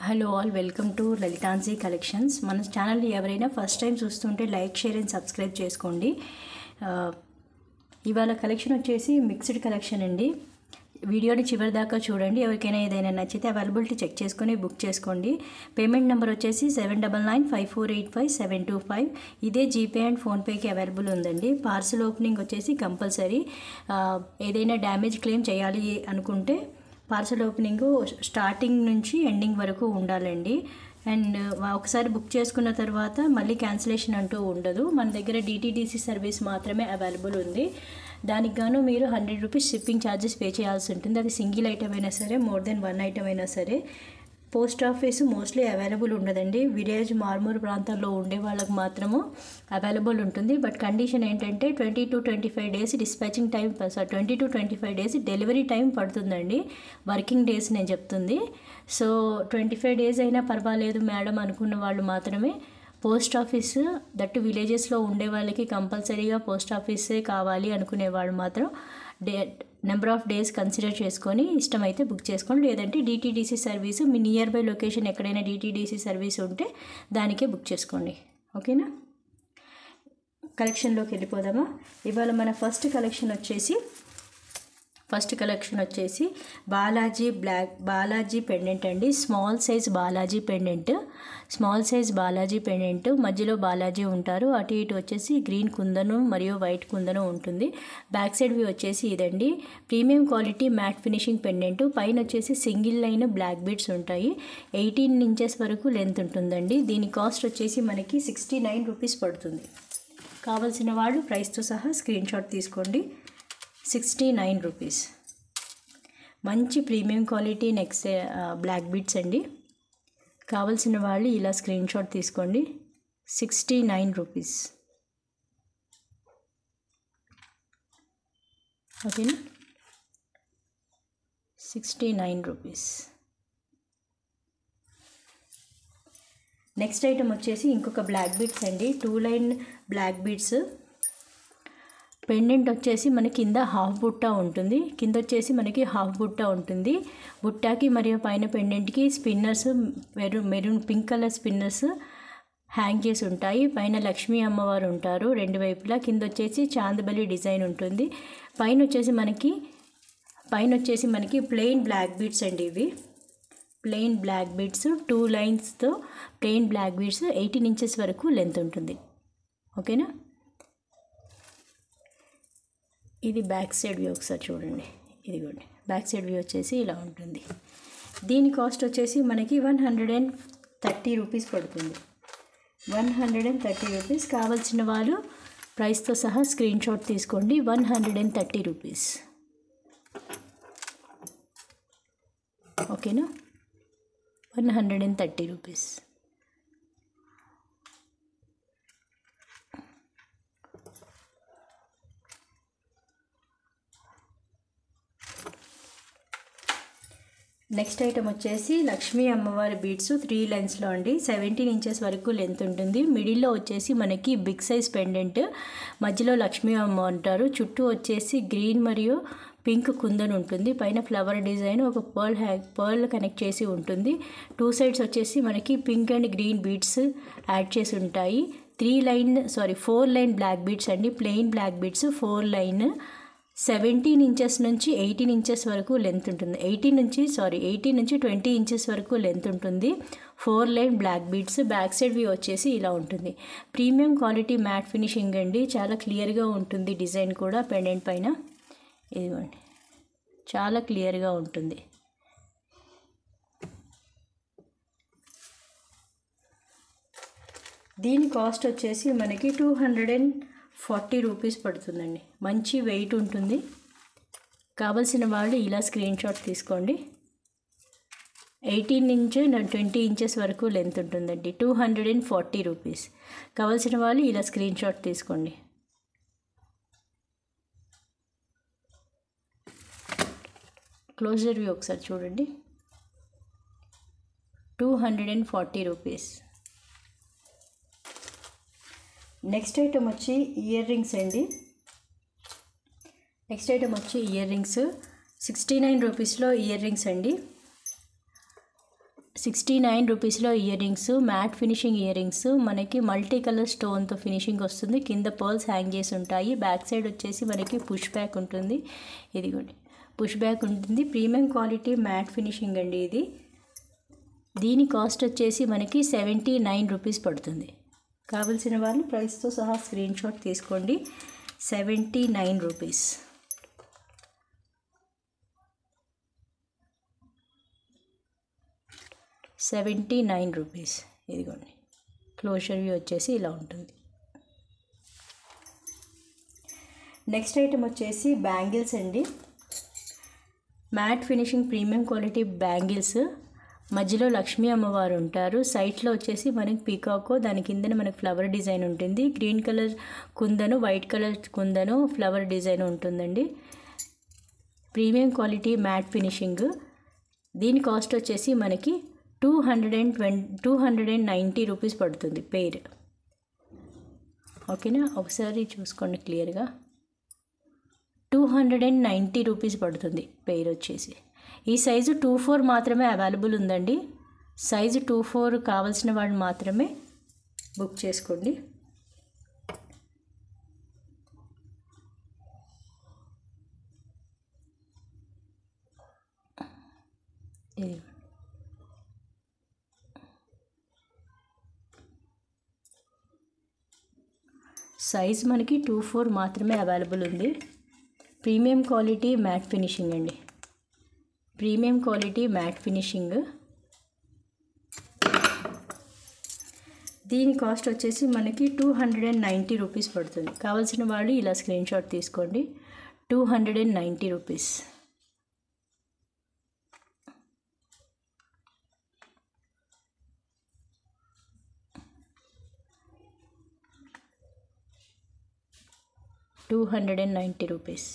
Hello all, welcome to లలితాన్సీ collections. మన ఛానల్ని ఎవరైనా ఫస్ట్ టైం చూస్తుంటే లైక్, షేర్ అండ్ సబ్స్క్రైబ్ చేసుకోండి. ఇవాళ కలెక్షన్ వచ్చేసి మిక్స్డ్ కలెక్షన్ అండి. వీడియోని చివరి దాకా చూడండి. ఎవరికైనా ఏదైనా నచ్చితే అవైలబిలిటీ చెక్ చేసుకొని బుక్ చేసుకోండి. పేమెంట్ నెంబర్ వచ్చేసి 7995485725. ఇదే జీపే అండ్ ఫోన్పేకి అవైలబుల్ ఉందండి. పార్సల్ ఓపెనింగ్ వచ్చేసి కంపల్సరీ. ఏదైనా డ్యామేజ్ క్లెయిమ్ చేయాలి అనుకుంటే పార్సల్ ఓపెనింగ్ స్టార్టింగ్ నుంచి ఎండింగ్ వరకు ఉండాలండి. అండ్ ఒకసారి బుక్ చేసుకున్న తర్వాత మళ్ళీ క్యాన్సిలేషన్ అంటూ ఉండదు. మన దగ్గర డిటీడీసీ సర్వీస్ మాత్రమే అవైలబుల్ ఉంది. దానికి గాను మీరు 100 రూపీస్ షిప్పింగ్ ఛార్జెస్ పే చేయాల్సి ఉంటుంది. అది సింగిల్ ఐటమ్ అయినా సరే, మోర్ దెన్ 1 ఐటమ్ అయినా సరే. పోస్ట్ ఆఫీస్ మోస్ట్లీ అవైలబుల్ ఉండదండి. విలేజ్ మార్మూర్ ప్రాంతాల్లో ఉండే వాళ్ళకి మాత్రము అవైలబుల్ ఉంటుంది. బట్ కండిషన్ ఏంటంటే 20 to 25 days dispatching time, 20 to 25 days delivery time పడుతుందండి. వర్కింగ్ డేస్ నేను చెప్తుంది. సో 25 డేస్ అయినా పర్వాలేదు మేడం అనుకున్న వాళ్ళు మాత్రమే పోస్ట్ ఆఫీస్, దట్టు విలేజెస్లో ఉండే వాళ్ళకి కంపల్సరీగా పోస్ట్ ఆఫీసే కావాలి అనుకునే వాళ్ళు మాత్రం నెంబర్ ఆఫ్ డేస్ కన్సిడర్ చేసుకొని ఇష్టమైతే బుక్ చేసుకోండి. లేదంటే DTDC service me near by location ఎక్కడైనా డిటీడీసీ సర్వీస్ ఉంటే దానికే బుక్ చేసుకోండి. ఓకేనా? కలెక్షన్లోకి వెళ్ళిపోదామా? ఇవాళ మన ఫస్ట్ కలెక్షన్ వచ్చేసి బాలాజీ పెండెంట్ అండి. స్మాల్ సైజ్ బాలాజీ పెండెంట్ మధ్యలో బాలాజీ ఉంటారు. అటు ఇటు వచ్చేసి గ్రీన్ కుందను మరియు వైట్ కుందను ఉంటుంది. బ్యాక్ సైడ్ వ్యూ వచ్చేసి ఇదండి. Premium quality matte finishing pendant. పైన వచ్చేసి సింగిల్ లైన్ బ్లాక్ బీడ్స్ ఉంటాయి. 18 ఇంచెస్ వరకు లెంత్ ఉంటుందండి. దీని కాస్ట్ వచ్చేసి మనకి 69 రూపీస్ పడుతుంది. కావాల్సిన వాళ్ళు ప్రైస్తో సహా స్క్రీన్ షాట్ తీసుకోండి. 69 రూపీస్. మంచి premium quality next black beads అండి. కావాల్సిన వాళ్ళు ఇలా స్క్రీన్ షాట్ తీసుకోండి. 69 రూపీస్. ఓకేనా? 69 రూపీస్. నెక్స్ట్ ఐటమ్ వచ్చేసి ఇంకొక బ్లాక్ బీడ్స్ అండి. 2 లైన్ బ్లాక్ బీడ్స్. పెండెంట్ వచ్చేసి మనకి కింద హాఫ్ బుట్ట ఉంటుంది, కింద వచ్చేసి మనకి హాఫ్ బుట్ట ఉంటుంది. బుట్టాకి మరియు పైన పెండెంట్కి spinners, maroon pink colour spinners hang చేసి ఉంటాయి. పైన లక్ష్మీ అమ్మవారు ఉంటారు రెండు వైపులా. కింద వచ్చేసి చాందబలి డిజైన్ ఉంటుంది. పైన వచ్చేసి మనకి ప్లెయిన్ బ్లాక్ బీడ్స్ అండి. ఇవి ప్లెయిన్ బ్లాక్ బీడ్స్ 2 లైన్స్తో ప్లెయిన్ బ్లాక్ బీడ్స్ 18 ఇంచెస్ వరకు లెంత్ ఉంటుంది. ఓకేనా? ఇది బ్యాక్ సైడ్ వ్యూ ఒకసారి చూడండి. ఇదిగోండి బ్యాక్ సైడ్ వ్యూ వచ్చేసి ఇలా ఉంటుంది. దీని కాస్ట్ వచ్చేసి మనకి 130 రూపీస్ పడుతుంది. 130 రూపీస్. కావాల్సిన వాళ్ళు ప్రైస్తో సహా స్క్రీన్ షాట్ తీసుకోండి. 130 రూపీస్. ఓకేనా? 130 రూపీస్. నెక్స్ట్ ఐటమ్ వచ్చేసి లక్ష్మీ అమ్మవారి బీడ్స్ 3 లైన్స్లో అండి. 17 ఇంచెస్ వరకు లెంత్ ఉంటుంది. మిడిల్లో వచ్చేసి మనకి బిగ్ సైజ్ పెండెంట్, మధ్యలో లక్ష్మీ అమ్మ ఉంటారు. చుట్టూ వచ్చేసి గ్రీన్ మరియు పింక్ కుందన్ ఉంటుంది. పైన ఫ్లవర్ డిజైన్, ఒక పర్ల్ కనెక్ట్ చేసి ఉంటుంది. 2 సైడ్స్ వచ్చేసి మనకి pink and green beads add చేసి ఉంటాయి. 4 లైన్ బ్లాక్ బీడ్స్ అండి. Plain black beads 4 line. 17 inches నుంచి 18 ఇంచెస్ వరకు లెంత్ ఉంటుంది. 18 నుంచి 20 ఇంచెస్ వరకు లెంత్ ఉంటుంది. 4 line black beads. Back side view వచ్చేసి ఇలా ఉంటుంది. ప్రీమియం క్వాలిటీ మ్యాట్ ఫినిషింగ్ అండి. చాలా క్లియర్గా ఉంటుంది డిజైన్ కూడా పెండెంట్ పైన. ఇదిగోండి చాలా క్లియర్గా ఉంటుంది. దీని కాస్ట్ వచ్చేసి మనకి 240 రూపీస్ పడుతుందండి. మంచి వెయిట్ ఉంటుంది. కావాల్సిన వాళ్ళు ఇలా స్క్రీన్ షాట్ తీసుకోండి. 18 నుంచి 20 ఇంచెస్ వరకు లెంత్ ఉంటుందండి. 240 రూపీస్. కావాల్సిన వాళ్ళు ఇలా స్క్రీన్ షాట్ తీసుకోండి. క్లోజర్ వ్యూ ఒకసారి చూడండి. 240 రూపీస్. నెక్స్ట్ ఐటమ్ వచ్చి ఇయర్ రింగ్స్ అండి. నెక్స్ట్ ఐటమ్ వచ్చి ఇయర్ రింగ్స్ 69 రూపీస్లో ఇయర్ రింగ్స్ అండి. 69 రూపీస్లో ear rings, matte finishing ear rings, మనకి మల్టీ కలర్ స్టోన్తో ఫినిషింగ్ వస్తుంది. కింద పర్ల్స్ హ్యాంగ్ చేసి ఉంటాయి. బ్యాక్ సైడ్ వచ్చేసి మనకి పుష్ బ్యాక్ ఉంటుంది. ఇదిగోండి పుష్ బ్యాక్ ఉంటుంది. ప్రీమియం క్వాలిటీ మ్యాట్ ఫినిషింగ్ అండి ఇది. దీని కాస్ట్ వచ్చేసి మనకి 79 రూపీస్ పడుతుంది. కావలసిన వాళ్ళు ప్రైస్తో సహా స్క్రీన్ షాట్ తీసుకోండి. 79 రూపీస్. రూపీస్. ఇదిగోండి క్లోజర్ వ్యూ వచ్చేసి ఇలా ఉంటుంది. నెక్స్ట్ ఐటమ్ వచ్చేసి బ్యాంగిల్స్ అండి. Mat finishing premium quality bangles. మధ్యలో లక్ష్మీ అమ్మవారు ఉంటారు. సైడ్లో వచ్చేసి మనకి పీకాకో, దాని కిందన మనకి ఫ్లవర్ డిజైన్ ఉంటుంది. Green colour కుందను, white colour కుందను, flower design ఉంటుందండి. Premium quality matte finishing. దీని కాస్ట్ వచ్చేసి మనకి 290 రూపీస్ పడుతుంది పెయిర్. ఓకేనా, ఒకసారి చూసుకోండి క్లియర్గా. 290 రూపీస్ పడుతుంది పెయిర్ వచ్చేసి. ఈ సైజు 24 మాత్రమే అవైలబుల్ ఉందండి. సైజు 24 కావాల్సిన వాళ్ళు మాత్రమే బుక్ చేసుకోండి. సైజ్ మనకి 24 మాత్రమే అవైలబుల్ ఉంది. ప్రీమియం క్వాలిటీ మ్యాట్ ఫినిషింగ్ అండి. Premium quality matte finishing. దీని కాస్ట్ వచ్చేసి మనకి 290 రూపీస్ పడుతుంది. కావాల్సిన వాళ్ళు ఇలా స్క్రీన్ షాట్ తీసుకోండి. 290 రూపీస్. రూపీస్.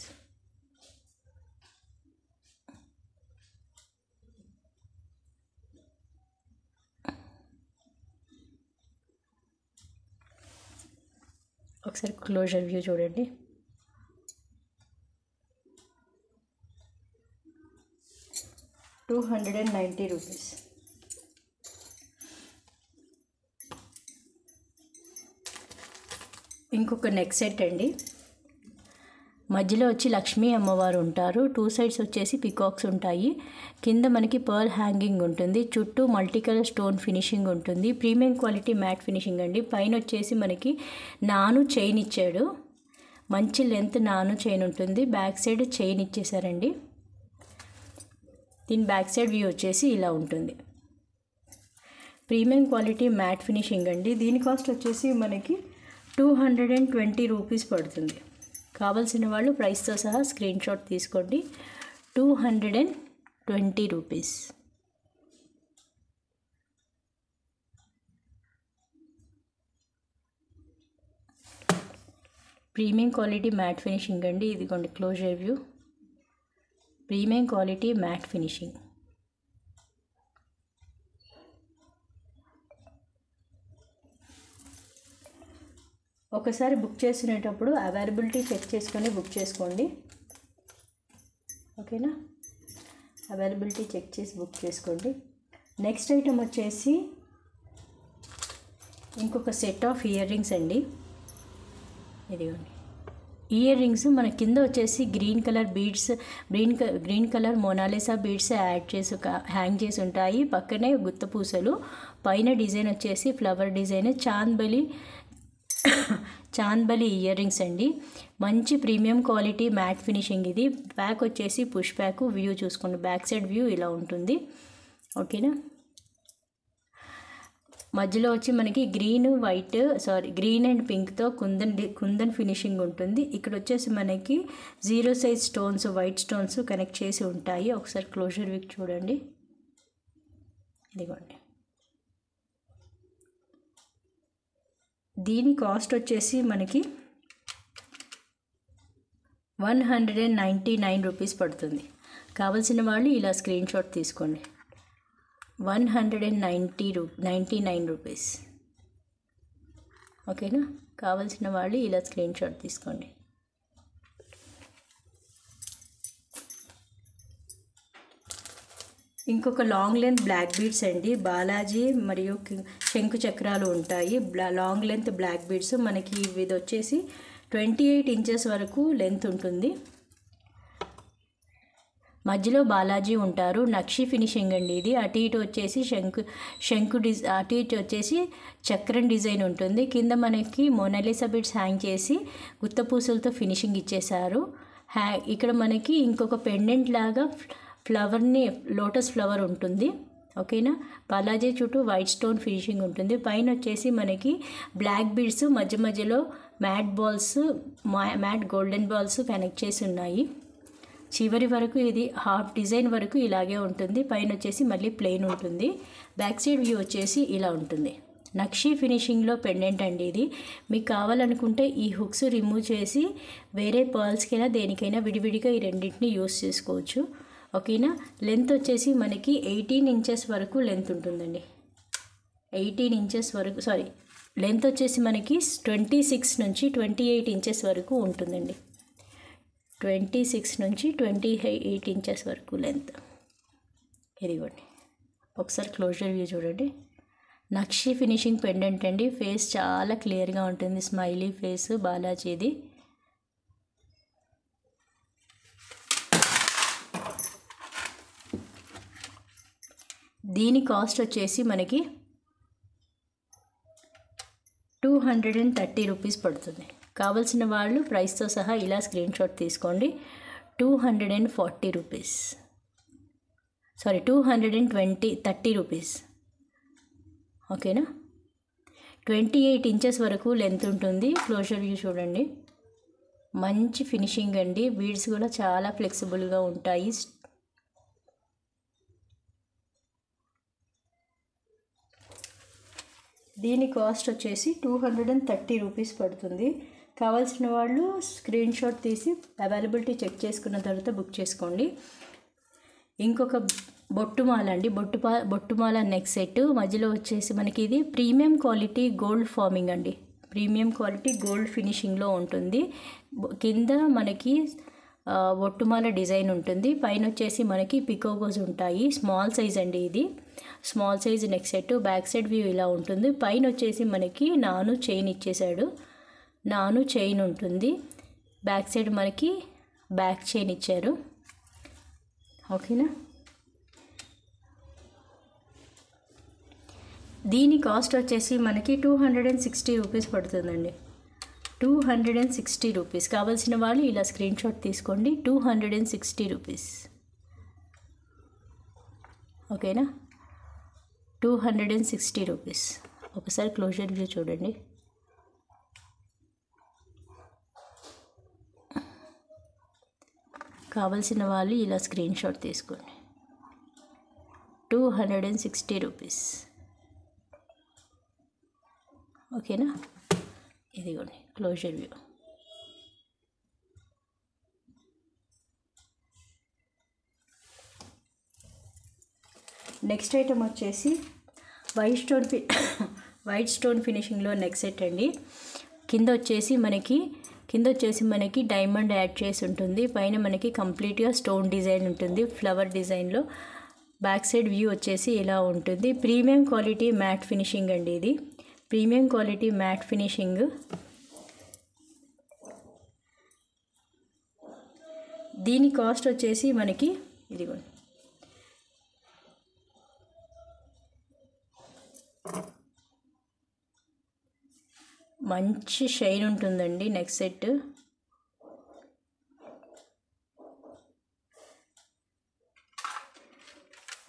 ఒకసారి క్లోజర్ వ్యూ చూడండి. రూపీస్. ఇంకొక నెక్ సెట్ అండి. మధ్యలో వచ్చి లక్ష్మీ అమ్మవారు ఉంటారు. 2 సైడ్స్ వచ్చేసి పికాక్స్ ఉంటాయి. కింద మనకి పర్ల్ హ్యాంగింగ్ ఉంటుంది. చుట్టూ మల్టీ కలర్ స్టోన్ ఫినిషింగ్ ఉంటుంది. ప్రీమియం క్వాలిటీ మ్యాట్ ఫినిషింగ్ అండి. పైన వచ్చేసి మనకి నాను చైన్ ఇచ్చాడు. మంచి లెంత్ నాను చైన్ ఉంటుంది. బ్యాక్ సైడ్ చైన్ ఇచ్చేసారండి. దీని బ్యాక్ సైడ్ వ్యూ వచ్చేసి ఇలా ఉంటుంది. ప్రీమియం క్వాలిటీ మ్యాట్ ఫినిషింగ్ అండి. దీని కాస్ట్ వచ్చేసి మనకి 220 రూపీస్ పడుతుంది. కావాల్సిన వాళ్ళు ప్రైస్తో సహా స్క్రీన్ షాట్ తీసుకోండి. 220 rupees. Premium quality matte finishing అండి. ఇదిగోండి closer view. Premium quality matte finishing. ఒకసారి బుక్ చేసుకునేటప్పుడు అవైలబిలిటీ చెక్ చేసుకొని బుక్ చేసుకోండి. ఓకేనా, అవైలబిలిటీ చెక్ చేసి బుక్ చేసుకోండి. నెక్స్ట్ ఐటమ్ వచ్చేసి ఇంకొక సెట్ ఆఫ్ ఇయర్ రింగ్స్ అండి. ఇదిగోండి ఇయర్ రింగ్స్. మన కింద వచ్చేసి green colour beads, green colour Mona Lisa beads add చేసి హ్యాంగ్ చేసి ఉంటాయి. పక్కనే గుత్త పూసలు. పైన డిజైన్ వచ్చేసి flower design. Chandbali ear rings అండి. మంచి ప్రీమియం క్వాలిటీ మ్యాట్ ఫినిషింగ్ ఇది. బ్యాక్ వచ్చేసి పుష్ బ్యాక్. వ్యూ చూసుకోండి, బ్యాక్ సైడ్ వ్యూ ఇలా ఉంటుంది. ఓకేనా, మధ్యలో వచ్చి మనకి గ్రీన్ అండ్ పింక్తో కుందన్ ఫినిషింగ్ ఉంటుంది. ఇక్కడ వచ్చేసి మనకి 0 size stones, white stones connect చేసి ఉంటాయి. ఒకసారి క్లోజర్ వ్యూ చూడండి. ఇదిగోండి. దీని కాస్ట్ వచ్చేసి మనకి 199 రూపీస్ పడుతుంది. కావాల్సిన వాళ్ళు ఇలా స్క్రీన్ షాట్ తీసుకోండి. 199 రూపీస్. ఓకేనా, కావాల్సిన వాళ్ళు ఇలా స్క్రీన్ షాట్ తీసుకోండి. ఇంకొక లాంగ్ లెంత్ బ్లాక్ బీడ్స్ అండి. బాలాజీ మరియు శంకు చక్రాలు ఉంటాయి. లాంగ్ లెంత్ బ్లాక్ బీడ్స్ మనకి ఇది వచ్చేసి 28 ఇంచెస్ వరకు లెంత్ ఉంటుంది. మధ్యలో బాలాజీ ఉంటారు. నక్షి ఫినిషింగ్ అండి ఇది. అటు ఇటు వచ్చేసి శంకు అటు ఇటు వచ్చేసి చక్రం డిజైన్ ఉంటుంది. కింద మనకి మోనాలిసా బిట్స్ హ్యాంగ్ చేసి గుత్తపూసలతో ఫినిషింగ్ ఇచ్చేసారు. ఇక్కడ మనకి ఇంకొక పెండెంట్ లాగా ఫ్లవర్ని లోటస్ ఫ్లవర్ ఉంటుంది. ఓకేనా. బాలాజీ చుట్టూ వైట్ స్టోన్ ఫినిషింగ్ ఉంటుంది. పైన వచ్చేసి మనకి బ్లాక్ బీడ్స్ మధ్య మధ్యలో మ్యాట్ గోల్డెన్ బాల్స్ కనెక్ట్ చేసి ఉన్నాయి. చివరి వరకు ఇది హాఫ్ డిజైన్ వరకు ఇలాగే ఉంటుంది. పైన వచ్చేసి మళ్ళీ ప్లెయిన్ ఉంటుంది. బ్యాక్ సైడ్ వ్యూ వచ్చేసి ఇలా ఉంటుంది. నక్షి ఫినిషింగ్లో పెండెంట్ అండి ఇది. మీకు కావాలనుకుంటే ఈ హుక్స్ రిమూవ్ చేసి వేరే పర్ల్స్కైనా దేనికైనా విడివిడిగా ఈ రెండింటిని యూస్ చేసుకోవచ్చు. ఓకేనా. లెంత్ వచ్చేసి మనకి 18 ఇంచెస్ వరకు లెంత్ ఉంటుందండి. 18 ఇంచెస్ వరకు లెంత్ వచ్చేసి మనకి 26 నుంచి 28 ఇంచెస్ వరకు ఉంటుందండి. 26 నుంచి 28 ఇంచెస్ వరకు లెంత్. ఇదిగోండి ఒకసారి క్లోజర్ వ్యూ చూడండి. నక్షి ఫినిషింగ్ పెండెంట్ అండి. ఫేస్ చాలా క్లియర్గా ఉంటుంది. స్మైలీ ఫేస్ బాలాజీది. దీని కాస్ట్ వచ్చేసి మనకి 230 రూపీస్ పడుతుంది. కావాల్సిన వాళ్ళు ప్రైస్తో సహా ఇలా స్క్రీన్ షాట్ తీసుకోండి. 240 రూపీస్ 230 రూపీస్. ఓకేనా. 28 ఇంచెస్ వరకు లెంత్ ఉంటుంది. క్లోజర్ వ్యూ చూడండి. మంచి ఫినిషింగ్ అండి. బీడ్స్ కూడా చాలా ఫ్లెక్సిబుల్గా ఉంటాయి. దీని కాస్ట్ వచ్చేసి 230 రూపీస్ పడుతుంది. కావాల్సిన వాళ్ళు స్క్రీన్ షాట్ తీసి అవైలబిలిటీ చెక్ చేసుకున్న తర్వాత బుక్ చేసుకోండి. ఇంకొక బొట్టుమాల అండి. బొట్టుమాల నెక్ సెట్. మధ్యలో వచ్చేసి మనకి ఇది ప్రీమియం క్వాలిటీ గోల్డ్ ఫార్మింగ్ అండి. ప్రీమియం క్వాలిటీ గోల్డ్ ఫినిషింగ్లో ఉంటుంది. కింద మనకి బొట్టుమాల డిజైన్ ఉంటుంది. పైన వచ్చేసి మనకి పికోగోస్ ఉంటాయి. స్మాల్ సైజ్ అండి ఇది. Small size neck set. Back side view ఇలా ఉంటుంది. పైన వచ్చేసి మనకి నాను చైన్ ఇచ్చేసాడు. నాను చైన్ ఉంటుంది. బ్యాక్ సైడ్ మనకి బ్యాక్ చైన్ ఇచ్చారు. ఓకేనా. దీని కాస్ట్ వచ్చేసి మనకి 260 రూపీస్ పడుతుందండి. 260 రూపీస్. కావాల్సిన వాళ్ళు ఇలా స్క్రీన్ షాట్ తీసుకోండి. 260 రూపీస్. ఓకేనా. 260 రూపీస్. ఒకసారి క్లోజర్ వ్యూ చూడండి. కావాల్సిన వాళ్ళు ఇలా స్క్రీన్ షాట్ తీసుకోండి. 260 రూపీస్. ఓకేనా. ఇదిగోండి క్లోజర్ వ్యూ. నెక్స్ట్ ఐటమ్ వచ్చేసి వైట్ స్టోన్ ఫినిషింగ్లో నెక్ సెట్ అండి. కింద వచ్చేసి మనకి డైమండ్ యాడ్ చేసి ఉంటుంది. పైన మనకి కంప్లీట్గా స్టోన్ డిజైన్ ఉంటుంది ఫ్లవర్ డిజైన్లో. బ్యాక్ సైడ్ వ్యూ వచ్చేసి ఇలా ఉంటుంది. ప్రీమియం క్వాలిటీ మ్యాట్ ఫినిషింగ్ అండి ఇది. Premium quality matte finishing. దీని కాస్ట్ వచ్చేసి మనకి ఇదిగోండి మంచి షైన్ ఉంటుందండి నెక్ సెట్.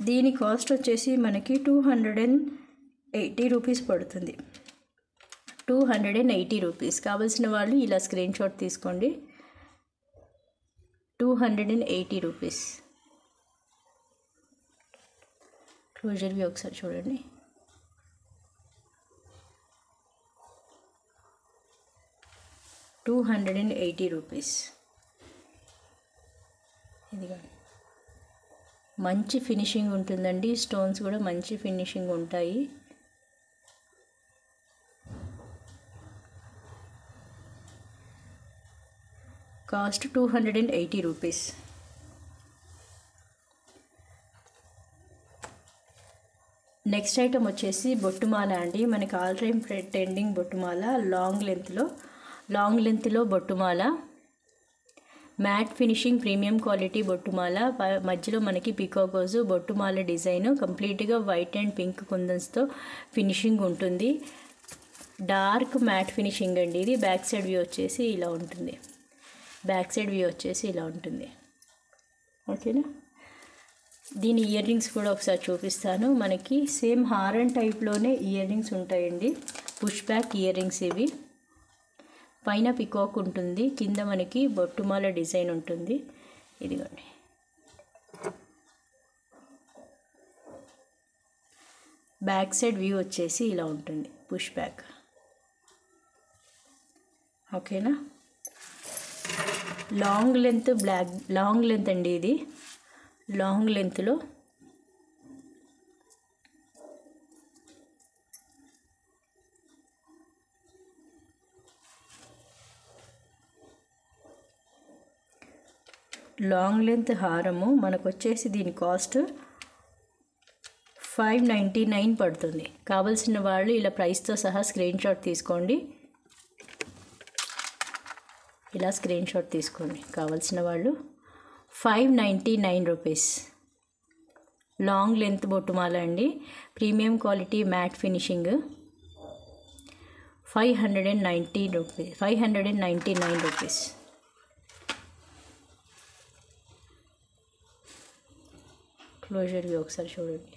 దీని కాస్ట్ వచ్చేసి మనకి 280 రూపీస్ పడుతుంది. 280 రూపీస్. కావాల్సిన వాళ్ళు ఇలా స్క్రీన్ షాట్ తీసుకోండి. 280 రూపీస్. క్లోజర్ వ్యూ ఒకసారి చూడండి. $280 రూపీస్. ఇదిగా మంచి ఫినిషింగ్ ఉంటుందండి. స్టోన్స్ కూడా మంచి ఫినిషింగ్ ఉంటాయి. Cost 280 rupees. నెక్స్ట్ ఐటమ్ వచ్చేసి బొట్టుమాల అండి. మనకి ఆల్ టైమ్ ట్రెండింగ్ బొట్టుమాల, లాంగ్ లెంత్లో బొట్టుమాల, మ్యాట్ ఫినిషింగ్ ప్రీమియం క్వాలిటీ బొట్టుమాల. మధ్యలో మనకి పీకాకోజు బొట్టుమాల డిజైన్, కంప్లీట్గా వైట్ అండ్ పింక్ కుందన్స్తో ఫినిషింగ్ ఉంటుంది. డార్క్ మ్యాట్ ఫినిషింగ్ అండి ఇది. బ్యాక్ సైడ్ వ్యూ వచ్చేసి ఇలా ఉంటుంది. ఓకేనా. దీని ఇయర్ రింగ్స్ కూడా ఒకసారి చూపిస్తాను. మనకి సేమ్ హారం టైప్లోనే ఇయర్ రింగ్స్ ఉంటాయండి. పుష్ బ్యాక్ ఇయర్ రింగ్స్ ఇవి. పైన పికాక్ ఉంటుంది, కింద మనకి బొట్టుమాల డిజైన్ ఉంటుంది. ఇదిగోండి. బ్యాక్ సైడ్ వ్యూ వచ్చేసి ఇలా ఉంటుంది, పుష్ బ్యాక్. ఓకేనా. లాంగ్ లెంత్ అండి ఇది. లాంగ్ లెంత్లో హారము మనకు వచ్చేసి దీని కాస్ట్ 599 పడుతుంది. కావాల్సిన వాళ్ళు ఇలా ప్రైస్తో సహా స్క్రీన్ షాట్ తీసుకోండి. కావాల్సిన వాళ్ళు 599 రూపీస్. లాంగ్ లెంత్ బొట్టుమాల అండి, premium quality matte finishing. 599 rupees. Closer view ఒకసారి చూడండి.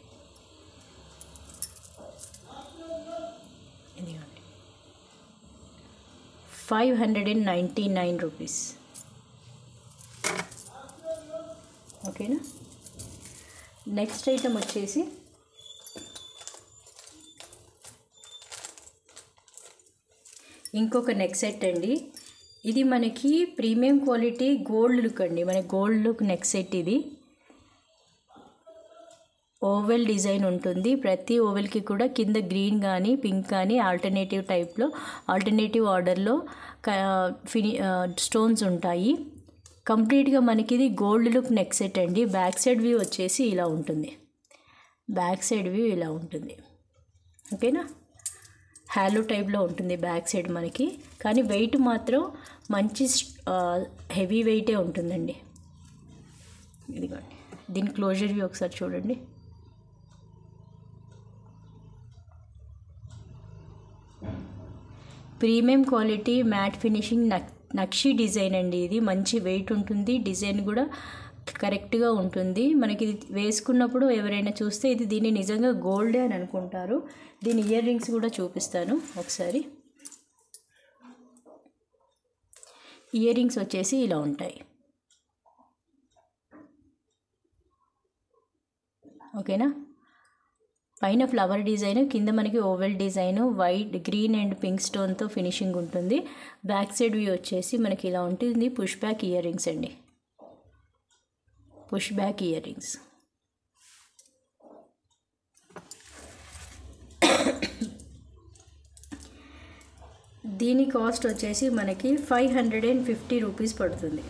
ఇదిగోండి, 599 రూపీస్. ఓకేనా. నెక్స్ట్ ఐటమ్ వచ్చేసి ఇంకొక నెక్ సెట్ అండి. ఇది మనకి ప్రీమియం క్వాలిటీ గోల్డ్ లుక్ అండి. మన గోల్డ్ లుక్ నెక్ సెట్ ఇది. ఓవెల్ డిజైన్ ఉంటుంది. ప్రతి ఓవెల్కి కూడా కింద గ్రీన్ కానీ పింక్ కానీ ఆల్టర్నేటివ్ ఆర్డర్లో స్టోన్స్ ఉంటాయి. కంప్లీట్గా మనకి ఇది గోల్డ్ లుక్ నెక్ సెట్ అండి. బ్యాక్ సైడ్ వ్యూ వచ్చేసి ఇలా ఉంటుంది. ఓకేనా. హాలో టైప్లో ఉంటుంది బ్యాక్ సైడ్ మనకి, కానీ వెయిట్ మాత్రం మంచి హెవీ వెయిటే ఉంటుందండి. ఇదిగోండి, దీని క్లోజర్ వ్యూ ఒకసారి చూడండి. ప్రీమియం క్వాలిటీ మ్యాట్ ఫినిషింగ్ నక్షి డిజైన్ అండి. ఇది మంచి వెయిట్ ఉంటుంది, డిజైన్ కూడా కరెక్ట్గా ఉంటుంది. మనకి ఇది వేసుకున్నప్పుడు ఎవరైనా చూస్తే దీన్ని నిజంగా గోల్డే అని అనుకుంటారు. దీని ఇయర్ రింగ్స్ కూడా చూపిస్తాను ఒకసారి. ఇయర్ రింగ్స్ వచ్చేసి ఇలా ఉంటాయి. ఓకేనా. పైన ఫ్లవర్ డిజైన్, కింద మనకి oval design, white, green and pink స్టోన్తో ఫినిషింగ్ ఉంటుంది. బ్యాక్ సైడ్ వ్యూ వచ్చేసి మనకి ఇలా ఉంటుంది. పుష్ బ్యాక్ ఇయర్ రింగ్స్ అండి. దీని కాస్ట్ వచ్చేసి మనకి 550 రూపీస్ పడుతుంది.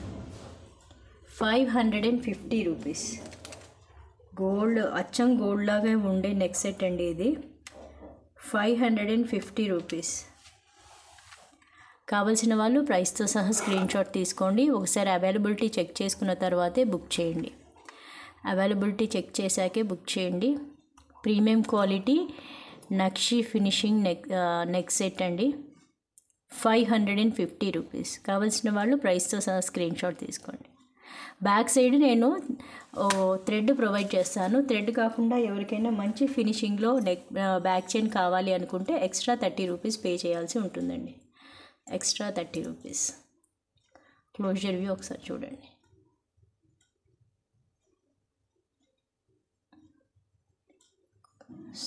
550 రూపీస్. గోల్డ్, అచ్చం గోల్డ్ లాగా ఉండే నెక్ సెట్ అండి ఇది. 550 రూపీస్. కావాల్సిన వాళ్ళు ప్రైస్తో సహా స్క్రీన్ షాట్ తీసుకోండి. ఒకసారి అవైలబిలిటీ చెక్ చేసుకున్న తర్వాతే బుక్ చేయండి. ప్రీమియం క్వాలిటీ నక్షి ఫినిషింగ్ నెక్ సెట్ అండి. 550 రూపీస్. కావాల్సిన వాళ్ళు ప్రైస్తో సహా స్క్రీన్ షాట్ తీసుకోండి. బ్యాక్ సైడ్ నేను థ్రెడ్ ప్రొవైడ్ చేస్తాను. థ్రెడ్ కాకుండా ఎవరికైనా మంచి ఫినిషింగ్లో బ్యాక్ చైన్ కావాలి అనుకుంటే ఎక్స్ట్రా 30 రూపీస్ పే చేయాల్సి ఉంటుందండి. Extra 30 rupees. క్లోజర్ వ్యూ ఒకసారి చూడండి.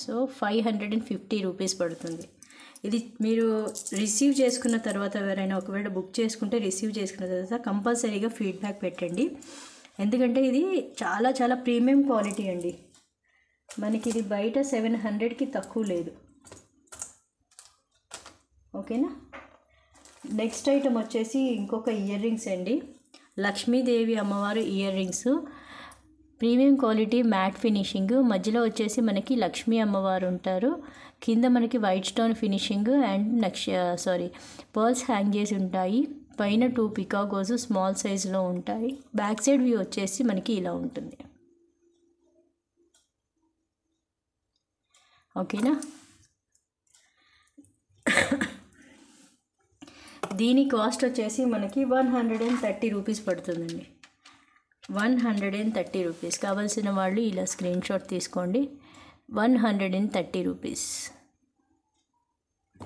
సో 550 రూపీస్ పడుతుంది. ఇది మీరు రిసీవ్ చేసుకున్న తర్వాత, ఎవరైనా ఒకవేళ బుక్ చేసుకుంటే రిసీవ్ చేసుకున్న తర్వాత కంపల్సరీగా ఫీడ్బ్యాక్ పెట్టండి. ఎందుకంటే ఇది చాలా చాలా ప్రీమియం క్వాలిటీ అండి. మనకి ఇది బయట 700కి తక్కువ లేదు. ఓకేనా. నెక్స్ట్ ఐటమ్ వచ్చేసి ఇంకొక ఇయర్ రింగ్స్ అండి. లక్ష్మీదేవి అమ్మవారు ear rings. Premium quality matte finishing, మధ్యలో వచ్చేసి మనకి లక్ష్మీ అమ్మవారు ఉంటారు. కింద మనకి white stone finishing and pearls hang చేసి ఉంటాయి. పైన 2 పికాకోస్ స్మాల్ సైజులో ఉంటాయి. బ్యాక్ సైడ్ వ్యూ వచ్చేసి మనకి ఇలా ఉంటుంది. ఓకేనా. దీని కాస్ట్ వచ్చేసి మనకి 130 రూపీస్ పడుతుందండి. 130 రూపీస్. కావాల్సిన వాళ్ళు ఇలా స్క్రీన్ షాట్ తీసుకోండి. 130 రూపీస్.